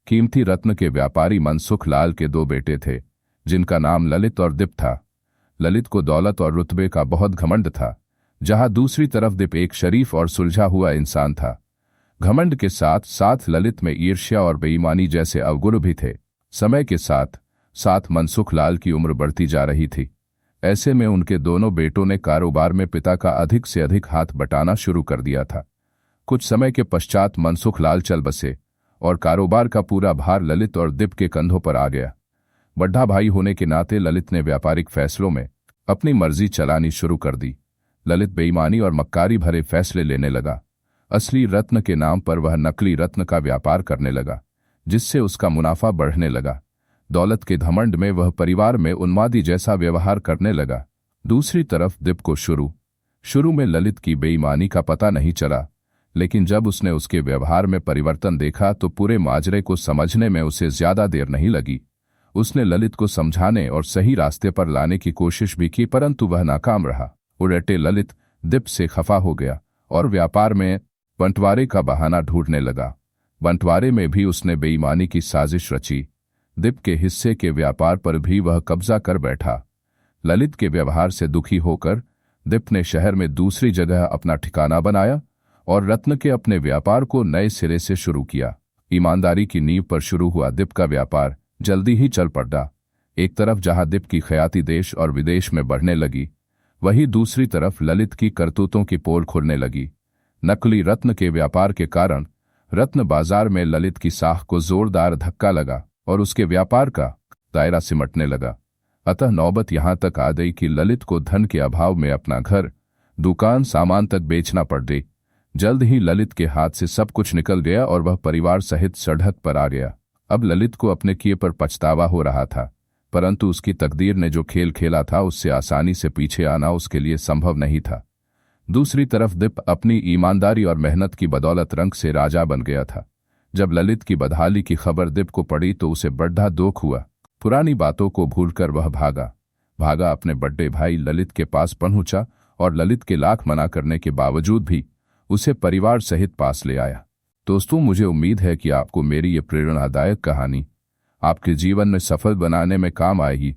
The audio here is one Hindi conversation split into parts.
कीमती रत्न के व्यापारी मनसुख लाल के दो बेटे थे, जिनका नाम ललित और दीप था। ललित को दौलत और रुतबे का बहुत घमंड था, जहां दूसरी तरफ दीप एक शरीफ और सुलझा हुआ इंसान था। घमंड के साथ साथ ललित में ईर्ष्या और बेईमानी जैसे अवगुण भी थे। समय के साथ साथ मनसुख लाल की उम्र बढ़ती जा रही थी। ऐसे में उनके दोनों बेटों ने कारोबार में पिता का अधिक से अधिक हाथ बटाना शुरू कर दिया था। कुछ समय के पश्चात मनसुख लाल चल बसे और कारोबार का पूरा भार ललित और दीप के कंधों पर आ गया। बड़ा भाई होने के नाते ललित ने व्यापारिक फैसलों में अपनी मर्जी चलानी शुरू कर दी। ललित बेईमानी और मक्कारी भरे फैसले लेने लगा। असली रत्न के नाम पर वह नकली रत्न का व्यापार करने लगा, जिससे उसका मुनाफा बढ़ने लगा। दौलत के घमंड में वह परिवार में उन्मादी जैसा व्यवहार करने लगा। दूसरी तरफ दीप को शुरू में ललित की बेईमानी का पता नहीं चला, लेकिन जब उसने उसके व्यवहार में परिवर्तन देखा तो पूरे माजरे को समझने में उसे ज्यादा देर नहीं लगी। उसने ललित को समझाने और सही रास्ते पर लाने की कोशिश भी की, परंतु वह नाकाम रहा। उलटे ललित दीप से खफा हो गया और व्यापार में बंटवारे का बहाना ढूंढने लगा। बंटवारे में भी उसने बेईमानी की साजिश रची। दीप के हिस्से के व्यापार पर भी वह कब्जा कर बैठा। ललित के व्यवहार से दुखी होकर दीप ने शहर में दूसरी जगह अपना ठिकाना बनाया और रत्न के अपने व्यापार को नए सिरे से शुरू किया। ईमानदारी की नींव पर शुरू हुआ दीप का व्यापार जल्दी ही चल पड़ा। एक तरफ जहां दीप की ख्याति देश और विदेश में बढ़ने लगी, वहीं दूसरी तरफ ललित की करतूतों की पोल खुलने लगी। नकली रत्न के व्यापार के कारण रत्न बाजार में ललित की साख को जोरदार धक्का लगा और उसके व्यापार का दायरा सिमटने लगा। अतः नौबत यहां तक आ गई कि ललित को धन के अभाव में अपना घर, दुकान, सामान तक बेचना पड़ गई। जल्द ही ललित के हाथ से सब कुछ निकल गया और वह परिवार सहित सड़क पर आ गया। अब ललित को अपने किए पर पछतावा हो रहा था, परंतु उसकी तकदीर ने जो खेल खेला था उससे आसानी से पीछे आना उसके लिए संभव नहीं था। दूसरी तरफ दीप अपनी ईमानदारी और मेहनत की बदौलत रंग से राजा बन गया था। जब ललित की बदहाली की खबर दीप को पड़ी तो उसे बड़ा दुख हुआ। पुरानी बातों को भूलकर वह भागा अपने बड़े भाई ललित के पास पहुंचा और ललित के लाख मना करने के बावजूद भी उसे परिवार सहित पास ले आया। दोस्तों, मुझे उम्मीद है कि आपको मेरी ये प्रेरणादायक कहानी आपके जीवन में सफल बनाने में काम आएगी।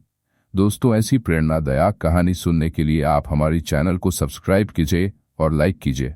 दोस्तों, ऐसी प्रेरणादायक कहानी सुनने के लिए आप हमारी चैनल को सब्सक्राइब कीजिए और लाइक कीजिए।